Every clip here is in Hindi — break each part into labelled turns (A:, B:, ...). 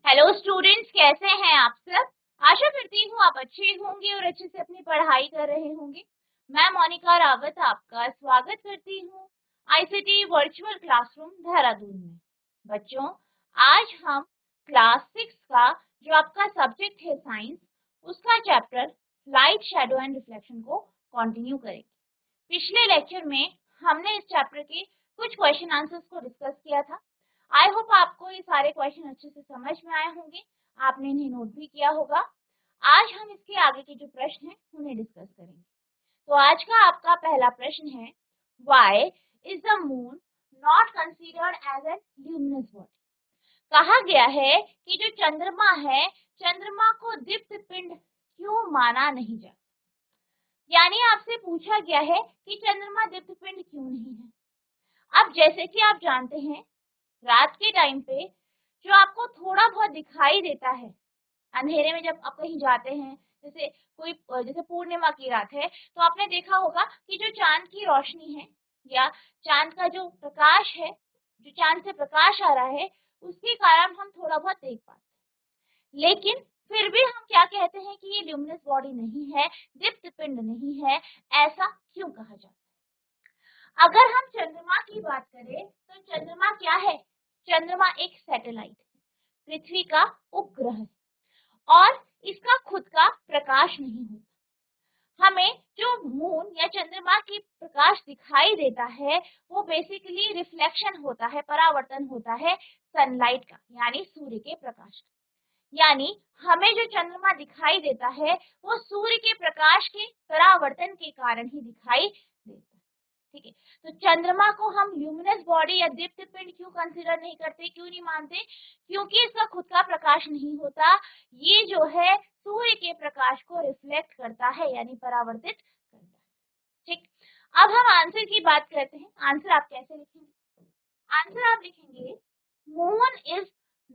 A: हेलो स्टूडेंट्स, कैसे हैं आप सब। आशा करती हूँ आप अच्छे होंगे और अच्छे से अपनी पढ़ाई कर रहे होंगे। मैं मोनिका रावत आपका स्वागत करती हूँ आईसीटी वर्चुअल क्लासरूम देहरादून में। बच्चों, आज हम क्लास 6 का जो आपका सब्जेक्ट है साइंस, उसका chapter light, shadow and reflection को कंटिन्यू करेंगे। पिछले लेक्चर में हमने इस चैप्टर के कुछ क्वेश्चन आंसर्स को डिस्कस किया था। आई होप आपको ये सारे क्वेश्चन अच्छे से समझ में आए होंगे, आपने इन्हें नोट भी किया होगा। आज हम इसके आगे के जो प्रश्न हैं उन्हें डिस्कस करेंगे। तो आज का आपका पहला प्रश्न है, why is the moon not considered as an luminous body. कहा गया है कि जो चंद्रमा है, चंद्रमा को दीप्त पिंड क्यों माना नहीं जाता। यानी आपसे पूछा गया है कि चंद्रमा दीप्त पिंड क्यों नहीं है। अब जैसे कि आप जानते हैं, रात के टाइम पे जो आपको थोड़ा बहुत दिखाई देता है, अंधेरे में जब आप कहीं जाते हैं, जैसे पूर्णिमा की रात है, तो आपने देखा होगा कि जो चांद की रोशनी है या चांद का जो प्रकाश है, जो चांद से प्रकाश आ रहा है, उसके कारण हम थोड़ा बहुत देख पाते हैं। लेकिन फिर भी हम क्या कहते हैं कि ये ल्यूमिनस बॉडी नहीं है, दीप्त पिंड नहीं है। ऐसा क्यों कहा जाता है? अगर हम चंद्रमा की बात करें तो चंद्रमा क्या है? चंद्रमा एक सैटेलाइट है, पृथ्वी का उपग्रह है और इसका खुद का प्रकाश नहीं होता। हमें जो मून या चंद्रमा की प्रकाश दिखाई देता है वो बेसिकली रिफ्लेक्शन होता है, परावर्तन होता है सनलाइट का, यानी सूर्य के प्रकाश का। यानी हमें जो चंद्रमा दिखाई देता है वो सूर्य के प्रकाश के परावर्तन के कारण ही दिखाई देता है। ठीक है, तो चंद्रमा को हम ल्यूमिनस बॉडी या दीप्त पिंड क्यों कंसीडर नहीं करते, क्यों नहीं मानते? क्योंकि इसका खुद का प्रकाश नहीं होता। ये जो है सूर्य के प्रकाश को रिफ्लेक्ट करता है, यानी परावर्तित करता है। ठीक, अब हम आंसर की बात करते हैं। आंसर आप कैसे लिखेंगे? आंसर आप लिखेंगे, moon is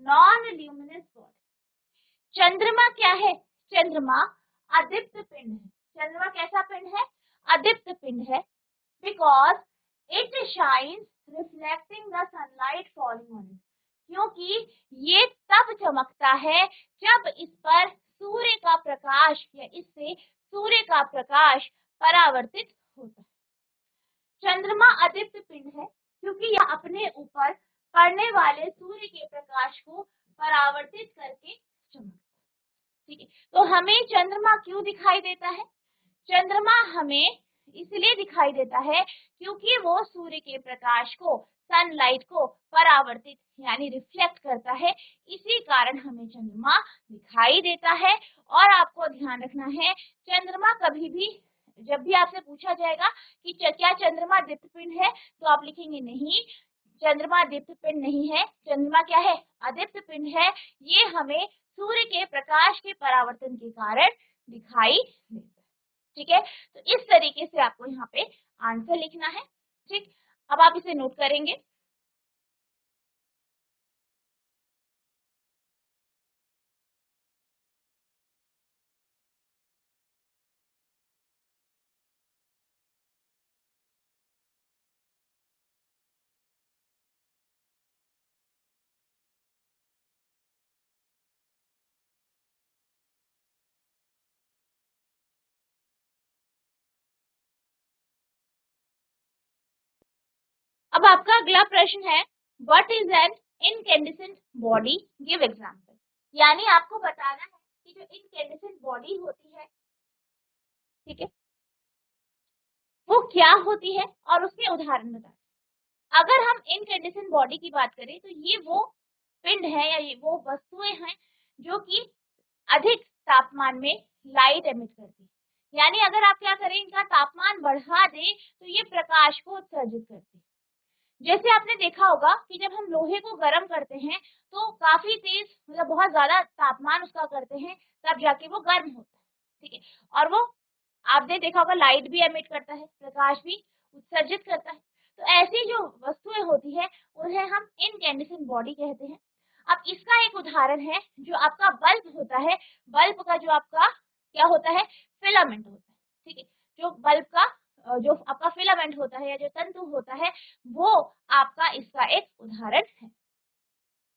A: non luminous body. चंद्रमा क्या है? चंद्रमा अदीप्त पिंड है। चंद्रमा कैसा पिंड है? अदीप्त पिंड है। Because it shines reflecting the sunlight falling on it. क्योंकि ये तब चमकता है जब इस पर सूर्य का प्रकाश या इससे सूर्य का प्रकाश परावर्तित होता है। चंद्रमा अदीप्त पिंड है क्योंकि यह अपने ऊपर पड़ने वाले सूर्य के प्रकाश को परावर्तित करके चमकता है। ठीक है, तो हमें चंद्रमा क्यों दिखाई देता है? चंद्रमा हमें इसलिए दिखाई देता है क्योंकि वो सूर्य के प्रकाश को, सनलाइट को परावर्तित यानी रिफ्लेक्ट करता है। इसी कारण हमें चंद्रमा दिखाई देता है। और आपको ध्यान रखना है, चंद्रमा कभी भी, जब भी आपसे पूछा जाएगा कि क्या चंद्रमा दीप्त पिंड है, तो आप लिखेंगे नहीं, चंद्रमा दीप्त पिंड नहीं है। चंद्रमा क्या है? अदीप्त पिंड है। ये हमें सूर्य के प्रकाश के परावर्तन के कारण दिखाई देता है। ठीक है, तो इस तरीके से आपको यहाँ पे आंसर लिखना है। ठीक, अब आप इसे नोट करेंगे। अब आपका अगला प्रश्न है, what is an incandescent body, give example. यानी आपको बताना है कि जो इनकैंडेसेंट बॉडी होती है, ठीक है, वो क्या होती है और उसके उदाहरण बताएं। अगर हम इनकैंडेसेंट बॉडी की बात करें तो ये वो पिंड है या ये वो वस्तुएं हैं जो कि अधिक तापमान में लाइट एमिट करती है। यानी अगर आप क्या करें, इनका तापमान बढ़ा दें तो ये प्रकाश को उत्सर्जित करती है। जैसे आपने देखा होगा कि जब हम लोहे को गर्म करते हैं तो काफी तेज, मतलब बहुत ज्यादा तापमान उसका करते हैं, तब जाके वो गर्म होता है। ठीक है, और वो आपने देखा होगा लाइट भी एमिट करता है, प्रकाश भी उत्सर्जित करता है। तो ऐसी जो वस्तुएं होती है उन्हें हम इनकैंडेसेंट बॉडी कहते हैं। अब इसका एक उदाहरण है जो आपका बल्ब होता है। बल्ब का जो आपका क्या होता है? फिलामेंट होता है। ठीक है, जो बल्ब का जो आपका फिलामेंट होता है या जो तंतु होता है, वो आपका इसका एक उदाहरण है।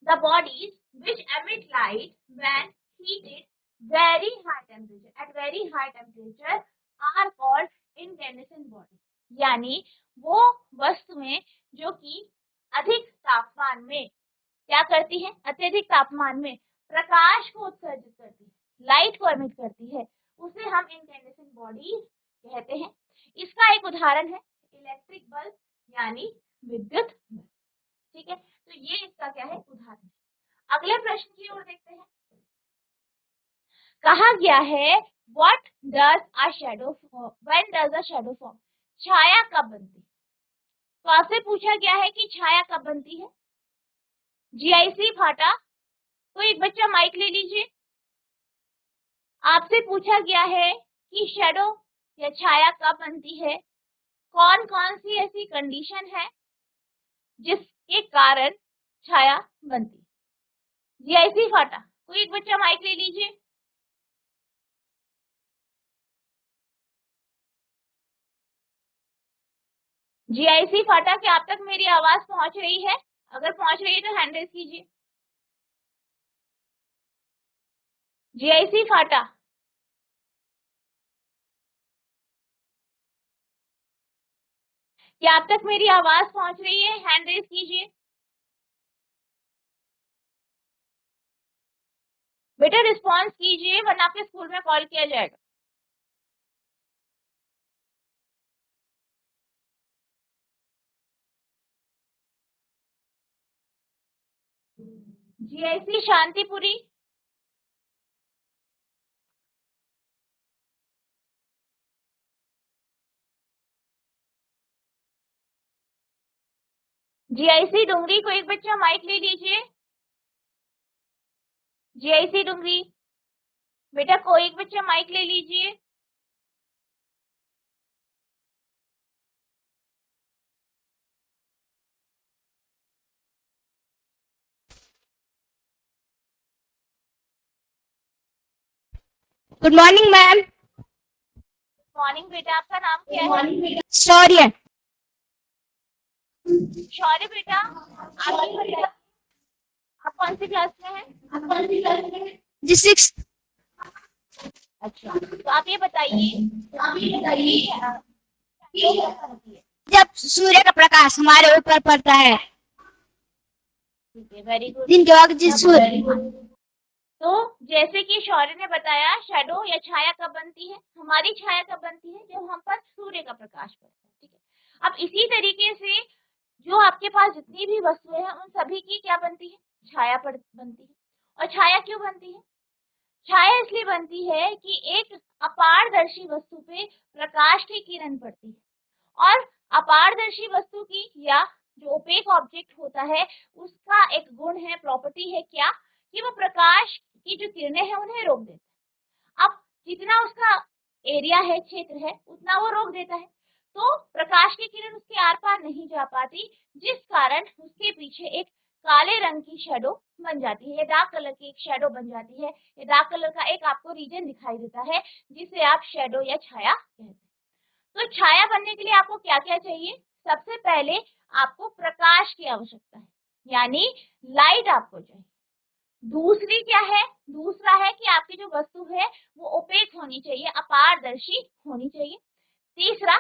A: The bodies which emit light when heated very high temperature, at very high temperature are called incandescent body। यानी वो वस्तुएं जो कि अधिक तापमान में क्या करती है, अत्यधिक तापमान में प्रकाश को उत्सर्जित करती है, लाइट को एमिट करती है, उसे हम इनकैंडेसेंट बॉडी कहते हैं। इसका एक उदाहरण है इलेक्ट्रिक बल्ब यानी विद्युत बल्ब। ठीक है, तो ये इसका क्या है, उदाहरण। अगले प्रश्न की ओर देखते हैं। कहा गया है what does a shadow when does a shadow form, छाया कब बनती है। तो आपसे पूछा गया है कि छाया कब बनती है। जीआईसी फाटा, तो एक बच्चा माइक ले लीजिए। आपसे पूछा गया है कि शैडो या छाया कब बनती है, कौन कौन सी ऐसी कंडीशन है जिसके कारण छाया बनती है। जीआईसी फाटा, कोई एक बच्चा माइक ले लीजिए। जीआईसी फाटा, क्या आप तक मेरी आवाज पहुंच रही है? अगर पहुंच रही है तो हैंड रेज कीजिए। जीआईसी फाटा, क्या आप तक मेरी आवाज पहुंच रही है? हैंड रेज कीजिए। बेटा रिस्पॉन्स कीजिए वरना आपके स्कूल में कॉल किया जाएगा। जीआईसी शांतिपुरी, जीआईसी डुंगरी, को एक बच्चा माइक ले लीजिए। जीआईसी डुंगरी, बेटा कोई एक बच्चा माइक ले लीजिए।
B: Good morning ma'am.
A: मॉर्निंग बेटा, आपका नाम क्या है?
B: शौर्य।
A: शौर्य बेटा, आप ये बताइए आप कौन सी क्लास में हैं?
B: जी 6।
A: अच्छा, तो आप ये बताइए
B: जब सूर्य का प्रकाश हमारे ऊपर पड़ता है,
A: वेरी गुड।
B: दिन के वक्त जिस सूर्य,
A: तो जैसे कि शौर्य ने बताया शैडो या छाया कब बनती है, हमारी छाया कब बनती है, जब हम पर सूर्य का प्रकाश पड़ता है। ठीक है, अब इसी तरीके से जो आपके पास जितनी भी वस्तुएं हैं उन सभी की क्या बनती है, छाया बनती है। और छाया क्यों बनती है? छाया इसलिए बनती है कि एक अपारदर्शी वस्तु पे प्रकाश की किरण पड़ती है, और अपारदर्शी वस्तु की या जो ओपेक ऑब्जेक्ट होता है उसका एक गुण है, प्रॉपर्टी है क्या, कि वो प्रकाश की जो किरणें हैं उन्हें रोक देता है। अब जितना उसका एरिया है, क्षेत्र है, उतना वो रोक देता है, तो प्रकाश की किरण उसके आर पार नहीं जा पाती, जिस कारण उसके पीछे एक काले रंग की शेडो बन जाती है, डार्क कलर की एक शेडो बन जाती है। ये डार्क कलर का एक आपको रीजन दिखाई देता है जिसे आप शेडो या छाया कहते हैं। तो छाया बनने के लिए आपको क्या क्या चाहिए? सबसे पहले आपको प्रकाश की आवश्यकता है, यानी लाइट आपको चाहिए। दूसरी क्या है? दूसरा है कि आपकी जो वस्तु है वो ओपेक होनी चाहिए, अपारदर्शी होनी चाहिए। तीसरा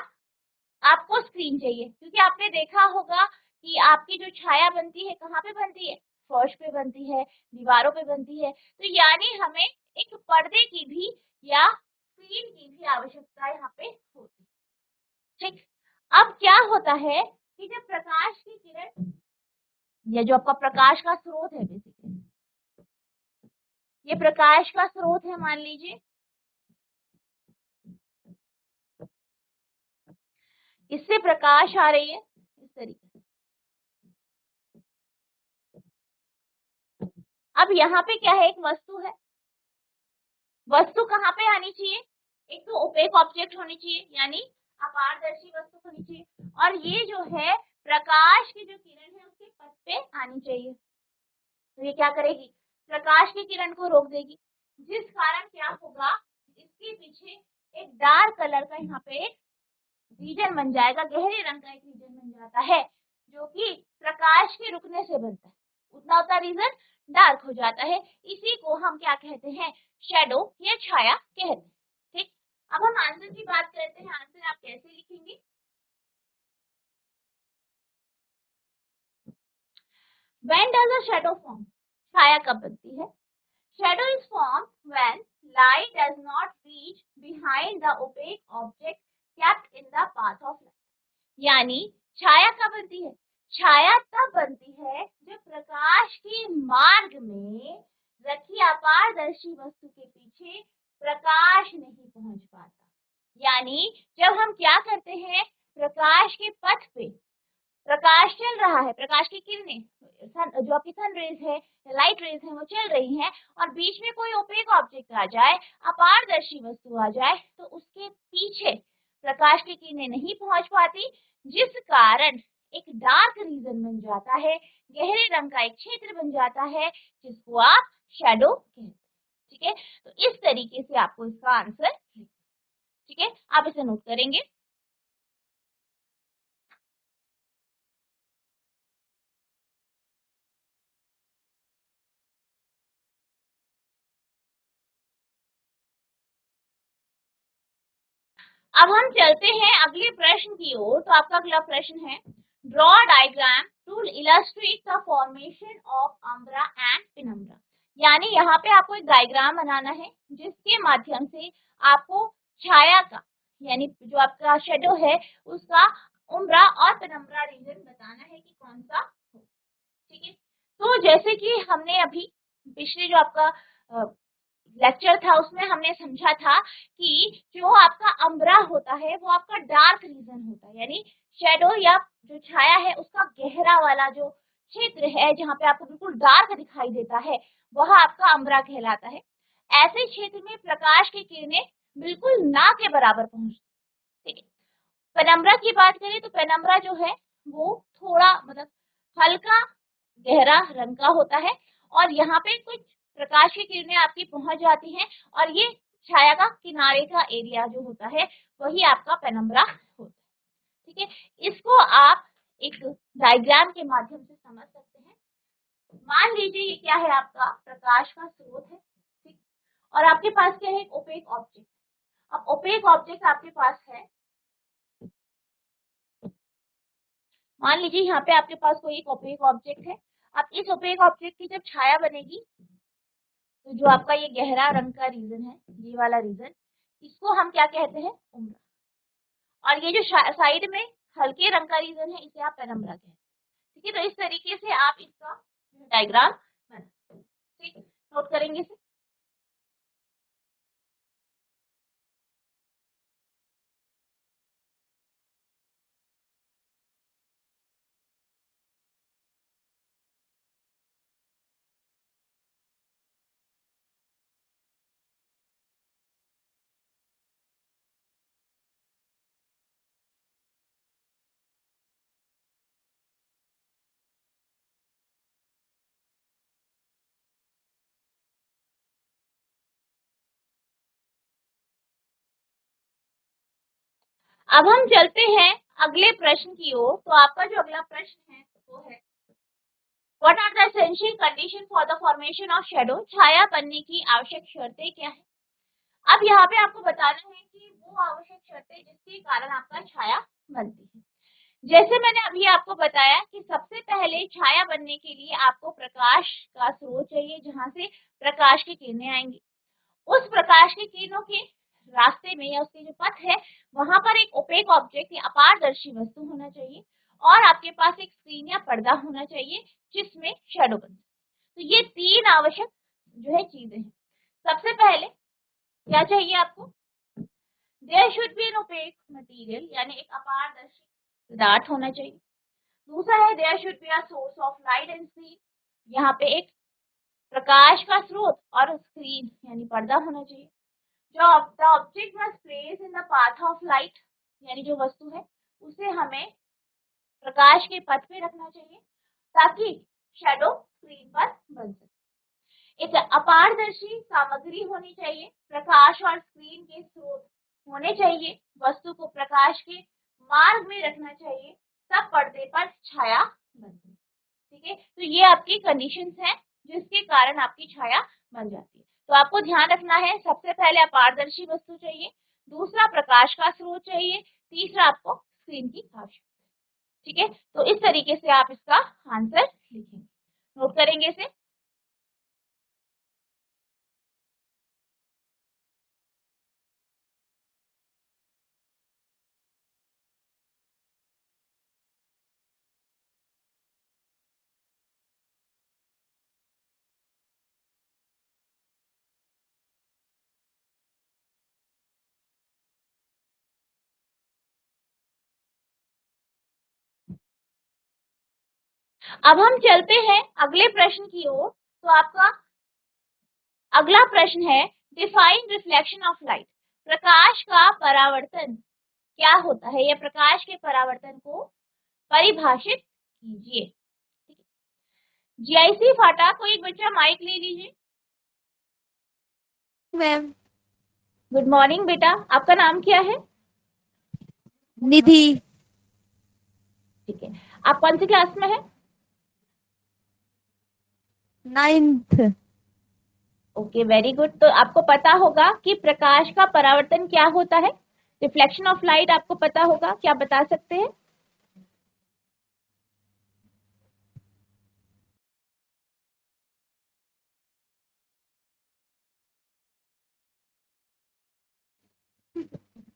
A: आपको स्क्रीन चाहिए, क्योंकि आपने देखा होगा कि आपकी जो छाया बनती है कहाँ पे बनती है, फर्श पे बनती है, दीवारों पे बनती है। तो यानी हमें एक पर्दे की भी या स्क्रीन की भी आवश्यकता यहाँ पे होती है। ठीक, अब क्या होता है कि जब प्रकाश की किरण या जो आपका प्रकाश का स्रोत है, बेसिकली ये प्रकाश का स्रोत है, मान लीजिए इससे प्रकाश आ रही है इस तरीके से। अब यहाँ पे क्या है, एक वस्तु है, वस्तु कहाँ पे आनी चाहिए, एक तो ओपेक ऑब्जेक्ट होनी चाहिए यानी अपारदर्शी वस्तु होनी चाहिए, और ये जो है प्रकाश की जो किरण है उसके पथ पे आनी चाहिए। तो ये क्या करेगी, प्रकाश की किरण को रोक देगी, जिस कारण क्या होगा, इसके पीछे एक डार्क कलर का यहाँ पे रीजन बन जाएगा, गहरे रंग का एक रीजन बन जाता है, जो कि प्रकाश के रुकने से बनता है। उतना होता रीजन डार्क हो जाता है। इसी को हम क्या कहते हैं, शेडो या छाया कहते हैं। ठीक, अब हम आंसर की बात करते हैं। आंसर आप कैसे लिखेंगे? When does a shadow form? छाया कब बनती है? Shadow is formed when light does not reach behind the opaque object kept in the path of light. यानी छाया कब बनती है? छाया तब बनती है जब प्रकाश के मार्ग में रखी अपारदर्शी वस्तु के पीछे प्रकाश नहीं पहुंच पाता। यानी जब हम क्या करते हैं, प्रकाश के पथ पे प्रकाश चल रहा है, प्रकाश की किरणें, जो आपकी सन रेज है, लाइट रेज है, वो चल रही हैं और बीच में कोई ओपेक ऑब्जेक्ट आ जाए, अपारदर्शी वस्तु आ जाए, तो उसके पीछे प्रकाश की किरणें नहीं पहुंच पाती, जिस कारण एक डार्क रीजन बन जाता है, गहरे रंग का एक क्षेत्र बन जाता है, जिसको आप शैडो कहते हैं। ठीक है, तो इस तरीके से आपको इसका आंसर, ठीक है, आप इसे नोट करेंगे। अब हम चलते हैं अगले प्रश्न की ओर। तो आपका अगला प्रश्न है, draw diagram to illustrate the formation of umbra and penumbra. यानी यहाँ पे आपको एक डायग्राम बनाना है जिसके माध्यम से आपको छाया का, यानी जो आपका शेडो है, उसका उम्ब्रा और पेनम्ब्रा रीजन बताना है कि कौन सा हो। ठीक है, तो जैसे कि हमने अभी पिछले जो आपका लेक्चर था उसमें हमने समझा था कि जो आपका अम्ब्रा होता है वो आपका डार्क रीजन होता है, यानी शेडो या जो छाया है उसका गहरा वाला जो क्षेत्र है जहाँ पे आपको बिल्कुल डार्क दिखाई देता है, वह आपका अम्ब्रा कहलाता है। ऐसे क्षेत्र में प्रकाश की किरणें बिल्कुल ना के बराबर पहुंचती। ठीक है, पेनम्ब्रा की बात करें तो पेनम्ब्रा जो है वो थोड़ा मतलब हल्का गहरा रंग का होता है और यहाँ पे कुछ प्रकाश की किरणें आपकी पहुंच जाती हैं और ये छाया का किनारे का एरिया जो होता है वही आपका पेनम्ब्रा होता है। ठीक है, इसको आप एक डायग्राम के माध्यम से समझ सकते हैं। मान लीजिए ये क्या है, आपका प्रकाश का स्रोत है। ठीक, और आपके पास क्या है, एक ओपेक ऑब्जेक्ट। अब ओपेक ऑब्जेक्ट आपके पास है, मान लीजिए यहाँ पे आपके पास कोई एक ओपेक ऑब्जेक्ट है। अब इस ओपेक ऑब्जेक्ट की जब छाया बनेगी तो जो आपका ये गहरा रंग का रीजन है, ये वाला रीजन, इसको हम क्या कहते हैं, उम्ब्रा। और ये जो साइड में हल्के रंग का रीजन है इसे आप पेनम्ब्रा कहते हैं। ठीक है, तो इस तरीके से आप इसका डायग्राम बना, ठीक, नोट करेंगे इसे। अब हम चलते हैं अगले प्रश्न की ओर। तो आपका जो अगला प्रश्न है वो है, what are the essential condition for the formation of shadow. छाया बनने की आवश्यक शर्तें क्या है। अब यहाँ पे आपको बताना है कि वो आवश्यक शर्तें जिसके कारण आपका छाया बनती है। जैसे मैंने अभी आपको बताया कि सबसे पहले छाया बनने के लिए आपको प्रकाश का स्रोत चाहिए जहां से प्रकाश की किरणें आएंगी। उस प्रकाश की किरणों के रास्ते में या उसके जो पथ है वहां पर एक ओपेक ऑब्जेक्ट या अपारदर्शी वस्तु होना चाहिए और आपके पास एक स्क्रीन या पर्दा होना चाहिए जिसमें शैडो बने। तो ये तीन आवश्यक जो है चीजें हैं। सबसे पहले क्या चाहिए आपको, there should be an opaque material, यानी एक अपारदर्शी पदार्थ होना चाहिए। दूसरा है there should be a source of light and screen, यहाँ पे एक प्रकाश का स्रोत और स्क्रीन यानी पर्दा होना चाहिए। जो the object must place in the path of light, यानी जो वस्तु है उसे हमें प्रकाश के पथ पे रखना चाहिए ताकि शैडो स्क्रीन पर बन सके। एक अपारदर्शी सामग्री होनी चाहिए, प्रकाश और स्क्रीन के स्रोत होने चाहिए, वस्तु को प्रकाश के मार्ग में रखना चाहिए, तब पर्दे पर छाया बनती है। ठीक है, तो ये आपकी कंडीशंस हैं जिसके कारण आपकी छाया बन जाती है। तो आपको ध्यान रखना है, सबसे पहले अपारदर्शी वस्तु चाहिए, दूसरा प्रकाश का स्रोत चाहिए, तीसरा आपको स्क्रीन की आवश्यकता है। ठीक है, तो इस तरीके से आप इसका आंसर लिखेंगे, नोट करेंगे इसे। अब हम चलते हैं अगले प्रश्न की ओर। तो आपका अगला प्रश्न है, डिफाइन रिफ्लेक्शन ऑफ लाइट। प्रकाश का परावर्तन क्या होता है, या प्रकाश के परावर्तन को परिभाषित कीजिए। जीआईसी फाटा, कोई एक बच्चा माइक ले लीजिए।
B: मैम।
A: गुड मॉर्निंग बेटा, आपका नाम क्या है?
B: निधि।
A: ठीक है, आप कौन सी क्लास में है?
B: 9th।
A: Okay, very good. तो आपको पता होगा कि प्रकाश का परावर्तन क्या होता है, रिफ्लेक्शन ऑफ लाइट आपको पता होगा, क्या बता सकते हैं?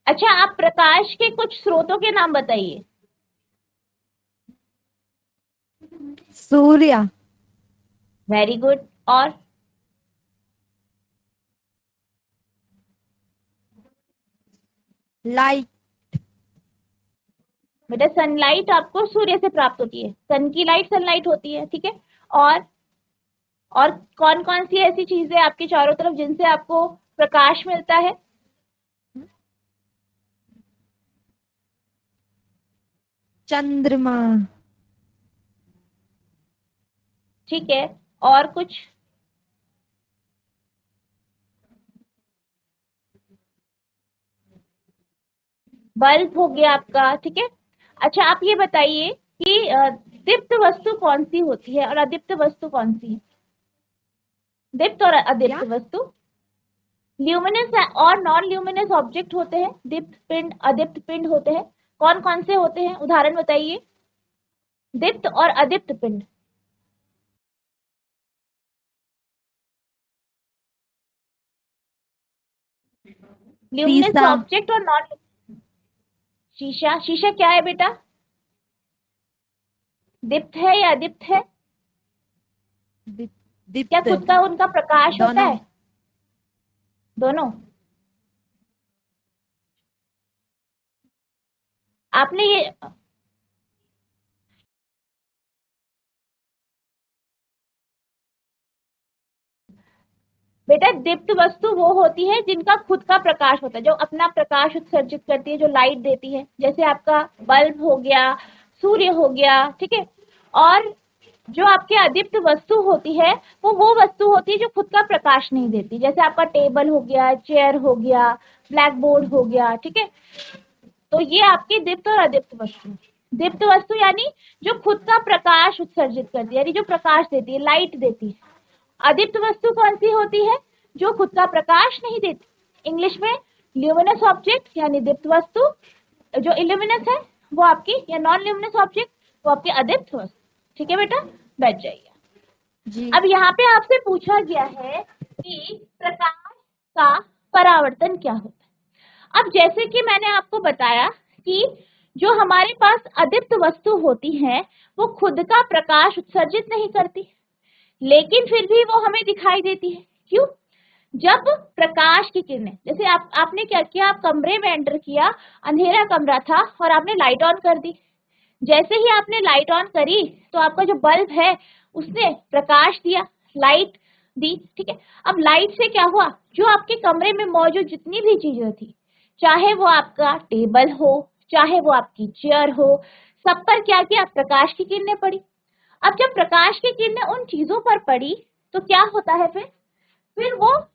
A: अच्छा, आप प्रकाश के कुछ स्रोतों के नाम बताइए।
B: सूर्य।
A: Very good. और?
B: लाइट।
A: बेटा सनलाइट आपको सूर्य से प्राप्त होती है, सन की लाइट सनलाइट होती है, ठीक है। और कौन कौन सी ऐसी चीजें आपके चारों तरफ जिनसे आपको प्रकाश मिलता है?
B: चंद्रमा।
A: ठीक है, और कुछ? बल्ब हो गया आपका, ठीक है। अच्छा, आप ये बताइए कि दीप्त वस्तु कौन सी होती है और अदीप्त वस्तु कौन सी है? दीप्त और अदीप्त
B: क्या?
A: वस्तु, ल्यूमिनस और नॉन ल्यूमिनस ऑब्जेक्ट होते हैं, दीप्त पिंड अदीप्त पिंड होते हैं। कौन कौन से होते हैं, उदाहरण बताइए। दीप्त और अदीप्त पिंड। ल्यूमिनस
B: शीशा।
A: ऑब्जेक्ट और नॉन। शीशा, शीशा क्या है बेटा? दीप्त है या अदीप्त है? क्या
B: दीप्त।
A: खुद का उनका प्रकाश होता
B: दोनों।
A: है? दोनों। आपने ये बेटा, दीप्त वस्तु वो होती है जिनका खुद का प्रकाश होता है, जो अपना प्रकाश उत्सर्जित करती है, जो लाइट देती है, जैसे आपका बल्ब हो गया, सूर्य हो गया, ठीक है। और जो आपके अदीप्त वस्तु होती है, वो वस्तु होती है जो खुद का प्रकाश नहीं देती, जैसे आपका टेबल हो गया, चेयर हो गया, ब्लैक बोर्ड हो गया, ठीक है। तो ये आपकी दीप्त और अदीप्त वस्तु। दीप्त वस्तु यानी जो खुद का प्रकाश उत्सर्जित करती है, यानी जो प्रकाश देती है, लाइट देती है। अदीप्त वस्तु कौन सी होती है? जो खुद का प्रकाश नहीं देती, इंग्लिश में ल्यूमिनस ऑब्जेक्ट यानी दीप्त वस्तु। जो इल्यूमिनस है वो आपकी, या नॉन ल्यूमिनस ऑब्जेक्ट वो आपकी अदीप्त वस्तु। ठीक है बेटा, बैठ जाइए।
B: जी।
A: अब यहाँ पे आपसे पूछा गया है कि प्रकाश का परावर्तन क्या होता है। अब जैसे कि मैंने आपको बताया कि जो हमारे पास अदीप्त वस्तु होती है वो खुद का प्रकाश उत्सर्जित नहीं करती, लेकिन फिर भी वो हमें दिखाई देती है। क्यों? जब प्रकाश की किरणें, जैसे आपने क्या किया, आप कमरे में एंटर किया, अंधेरा कमरा था और आपने लाइट ऑन कर दी। जैसे ही आपने लाइट ऑन करी तो आपका जो बल्ब है उसने प्रकाश दिया, लाइट दी, ठीक है। अब लाइट से क्या हुआ, जो आपके कमरे में मौजूद जितनी भी चीजें थी, चाहे वो आपका टेबल हो, चाहे वो आपकी चेयर हो, सब पर क्या किया, प्रकाश की किरणें पड़ी। अब जब प्रकाश की किरणें उन चीजों पर पड़ी तो क्या होता है, फिर वो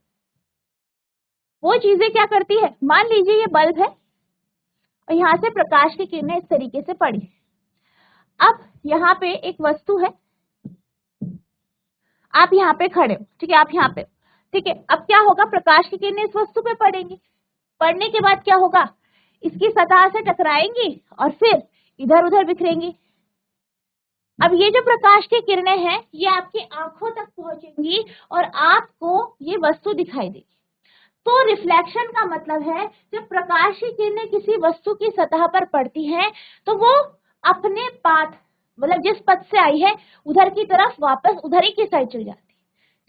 A: चीजें क्या करती है, मान लीजिए ये बल्ब है और यहाँ से प्रकाश की किरणें इस तरीके से पड़ी। अब यहाँ पे एक वस्तु है, आप यहाँ पे खड़े हो, ठीक है, आप यहाँ पे, ठीक है। अब क्या होगा, प्रकाश की किरणें इस वस्तु पे पड़ेंगी, पड़ने के बाद क्या होगा, इसकी सतह से टकराएंगी और फिर इधर उधर बिखरेंगी। अब ये जो प्रकाश की किरणें हैं ये आपकी आंखों तक पहुंचेंगी और आपको ये वस्तु दिखाई देगी। तो रिफ्लेक्शन का मतलब है जब प्रकाश की किरणें किसी वस्तु की सतह पर पड़ती हैं तो वो अपने पाथ, मतलब जिस पथ से आई है उधर की तरफ वापस उधर ही की साइड चल जाती है,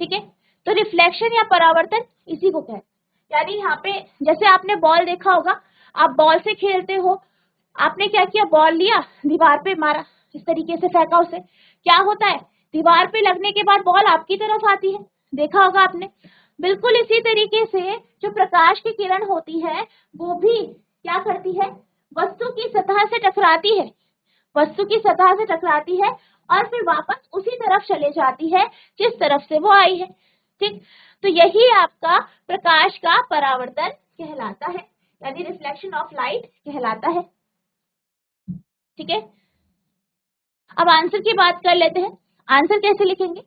A: ठीक है। तो रिफ्लेक्शन या परावर्तन इसी को कहते हैं। यानी यहाँ पे जैसे आपने बॉल देखा होगा, आप बॉल से खेलते हो, आपने क्या किया, बॉल लिया, दीवार पे मारा, इस तरीके से फेंका उसे, क्या होता है, दीवार पे लगने के बाद बॉल आपकी तरफ आती है, देखा होगा आपने। बिल्कुल इसी तरीके से जो प्रकाश की किरण होती है वो भी क्या करती है, वस्तु की सतह से टकराती है, वस्तु की सतह से टकराती है और फिर वापस उसी तरफ चले जाती है जिस तरफ से वो आई है, ठीक। तो यही आपका प्रकाश का परावर्तन कहलाता है, यानी रिफ्लेक्शन ऑफ लाइट कहलाता है, ठीक है। अब आंसर की बात कर लेते हैं, आंसर कैसे लिखेंगे,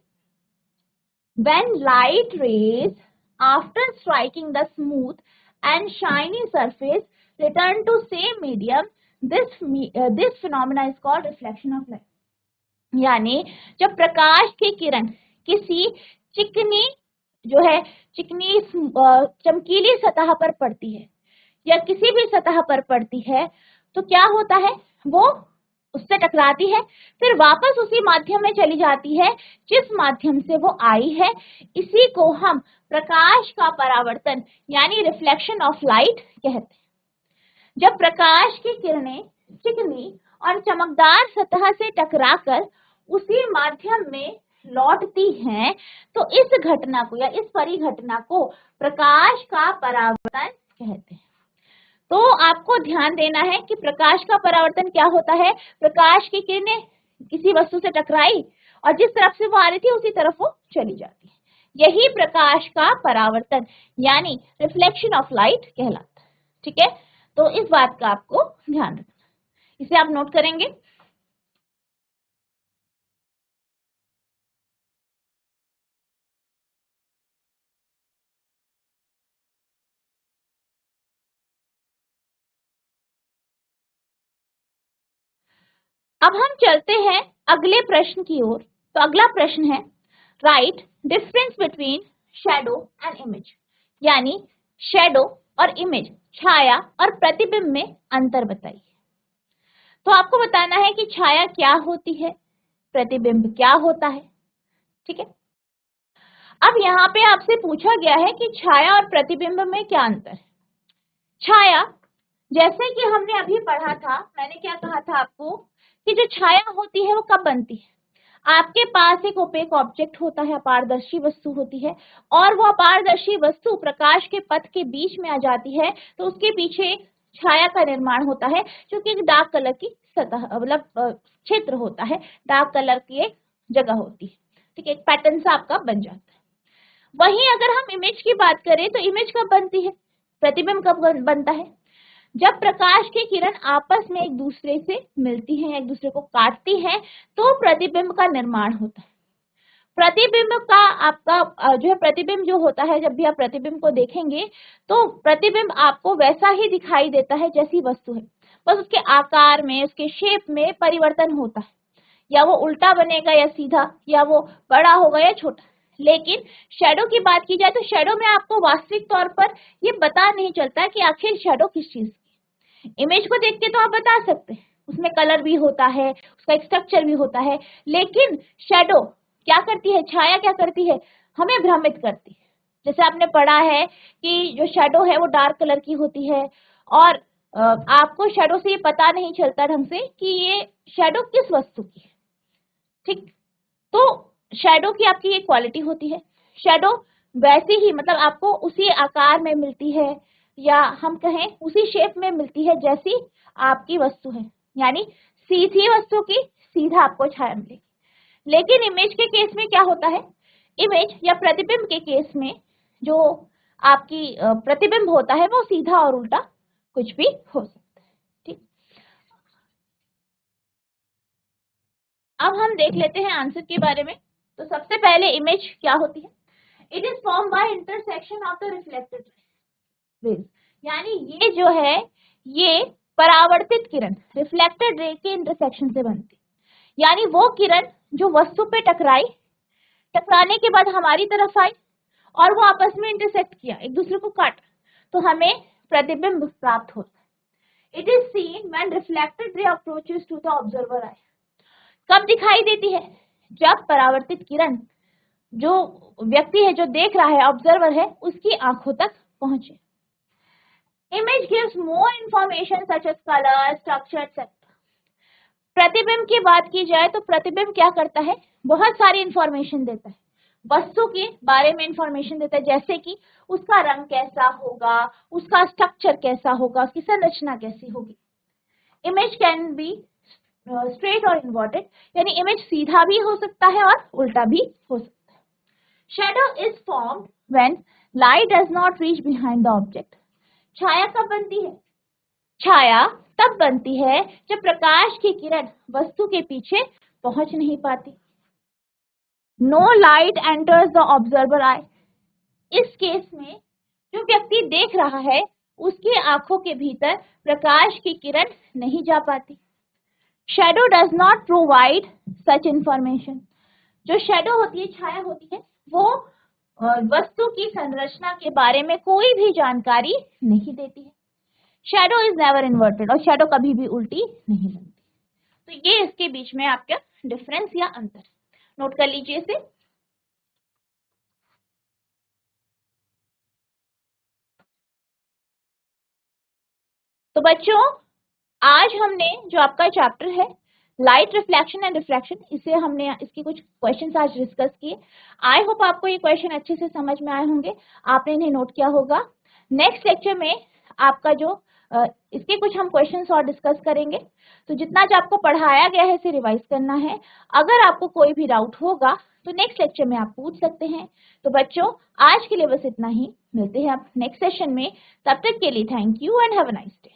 A: when light rays after striking the smooth and shiny surface return to same medium, this phenomena is called reflection of light। यानी जब प्रकाश की किरण किसी चिकनी जो है चिकनी चमकीली सतह पर पड़ती है या किसी भी सतह पर पड़ती है तो क्या होता है, वो उससे टकराती है फिर वापस उसी माध्यम में चली जाती है जिस माध्यम से वो आई है। इसी को हम प्रकाश का परावर्तन यानी रिफ्लेक्शन ऑफ लाइट कहते हैं। जब प्रकाश की किरणें चिकनी और चमकदार सतह से टकराकर उसी माध्यम में लौटती हैं तो इस घटना को या इस परिघटना को प्रकाश का परावर्तन कहते हैं। तो आपको ध्यान देना है कि प्रकाश का परावर्तन क्या होता है, प्रकाश की किरणें किसी वस्तु से टकराई और जिस तरफ से वो आ रही थी उसी तरफ वो चली जाती है, यही प्रकाश का परावर्तन यानी रिफ्लेक्शन ऑफ लाइट कहलाता है, ठीक है। तो इस बात का आपको ध्यान रखना, इसे आप नोट करेंगे। अब हम चलते हैं अगले प्रश्न की ओर। तो अगला प्रश्न है right difference between shadow and image, यानी शैडो और इमेज, छाया और प्रतिबिंब में अंतर बताइए। तो आपको बताना है कि छाया क्या होती है, प्रतिबिंब क्या होता है, ठीक है। अब यहाँ पे आपसे पूछा गया है कि छाया और प्रतिबिंब में क्या अंतर है। छाया, जैसे कि हमने अभी पढ़ा था, मैंने क्या कहा था आपको कि जो छाया होती है वो कब बनती है, आपके पास एक ओपेक ऑब्जेक्ट होता है, अपारदर्शी वस्तु होती है और वो अपारदर्शी वस्तु प्रकाश के पथ के बीच में आ जाती है तो उसके पीछे एक छाया का निर्माण होता है जो कि एक डार्क कलर की सतह मतलब क्षेत्र होता है, डार्क कलर की एक जगह होती है, ठीक है, एक पैटर्न सा आपका बन जाता है। वहीं अगर हम इमेज की बात करें तो इमेज कब बनती है, प्रतिबिंब कब बनता है, जब प्रकाश की किरण आपस में एक दूसरे से मिलती हैं, एक दूसरे को काटती हैं तो प्रतिबिंब का निर्माण होता है। प्रतिबिंब का आपका जो है प्रतिबिंब जो होता है, जब भी आप प्रतिबिंब को देखेंगे तो प्रतिबिंब आपको वैसा ही दिखाई देता है जैसी वस्तु है, बस उसके आकार में उसके शेप में परिवर्तन होता है, या वो उल्टा बनेगा या सीधा, या वो बड़ा होगा या छोटा। लेकिन शैडो की बात की जाए तो शैडो में आपको वास्तविक तौर पर ये पता नहीं चलता कि आखिर शैडो किस चीज की। इमेज को देख के तो आप बता सकते हैं, उसमें कलर भी होता है, उसका एक स्ट्रक्चर भी होता है, लेकिन शैडो क्या करती है, छाया क्या करती है, हमें भ्रमित करती है। जैसे आपने पढ़ा है कि जो शैडो है वो डार्क कलर की होती है और आपको शैडो से ये पता नहीं चलता ढंग से कि ये शैडो किस वस्तु की है, ठीक। तो शैडो की आपकी ये क्वालिटी होती है, शैडो वैसी ही मतलब आपको उसी आकार में मिलती है या हम कहें उसी शेप में मिलती है जैसी आपकी वस्तु है, यानी सीधी वस्तु की सीधा आपको छाया मिलेगी। लेकिन इमेज के केस में क्या होता है, इमेज या प्रतिबिंब के केस में जो आपकी प्रतिबिंब होता है वो सीधा और उल्टा कुछ भी हो सकता है, ठीक। अब हम देख लेते हैं आंसर के बारे में। तो सबसे पहले इमेज क्या होती है? It is form by intersection of the reflected raise, यानी ये जो है ये परावर्तित किरण रिफ्लेक्टेड रे के इंटरसेक्शन से बनती, यानी वो किरण जो वस्तु पे टकराई, टकराने के बाद हमारी तरफ आई और वो आपस में इंटरसेक्ट किया, एक दूसरे को काटा, तो हमें प्रतिबिंब प्राप्त होता है। It is seen when reflected ray approaches to the observer eye. कब दिखाई देती है? जब परावर्तित किरण जो व्यक्ति है, जो देख रहा है, ऑब्जर्वर है, उसकी आंखों तक पहुंचे। Image gives more information such as colour, structure etcetera. प्रतिबिंब की बात की जाए तो प्रतिबिंब क्या करता है? बहुत सारी इंफॉर्मेशन देता है, वस्तु के बारे में इंफॉर्मेशन देता है, जैसे कि उसका रंग कैसा होगा, उसका स्ट्रक्चर कैसा होगा, उसकी संरचना कैसी होगी। इमेज कैन बी स्ट्रेट और इन्वर्टेड, यानी इमेज सीधा भी हो सकता है और उल्टा भी हो सकता है। Shadow is formed when light does not reach behind the object. छाया कब बनती है? छाया तब बनती है जब प्रकाश की किरण वस्तु के पीछे पहुंच नहीं पाती। No light enters the observer eye. इस केस में जो व्यक्ति देख रहा है उसकी आंखों के भीतर प्रकाश की किरण नहीं जा पाती। Shadow does not provide such information. जो शैडो होती है, छाया होती है, वो वस्तु की संरचना के बारे में कोई भी जानकारी नहीं देती है। शैडो इज नेवर इन्वर्टेड, और शैडो कभी भी उल्टी नहीं बनती। तो ये इसके बीच में आपका डिफरेंस या अंतर नोट कर लीजिए इसे। तो बच्चों, आज हमने जो आपका चैप्टर है लाइट रिफ्लेक्शन एंड रिफ्रैक्शन, इसे हमने इसके कुछ क्वेश्चंस आज डिस्कस किए। आई होप आपको ये क्वेश्चन अच्छे से समझ में आए होंगे, आपने इन्हें नोट किया होगा। नेक्स्ट लेक्चर में आपका जो इसके कुछ हम क्वेश्चंस और डिस्कस करेंगे। तो जितना जो आपको पढ़ाया गया है इसे रिवाइज करना है। अगर आपको कोई भी डाउट होगा तो नेक्स्ट लेक्चर में आप पूछ सकते हैं। तो बच्चों, आज के लिए बस इतना ही, मिलते हैं आप नेक्स्ट सेशन में। तब तक के लिए thank you and have a nice day.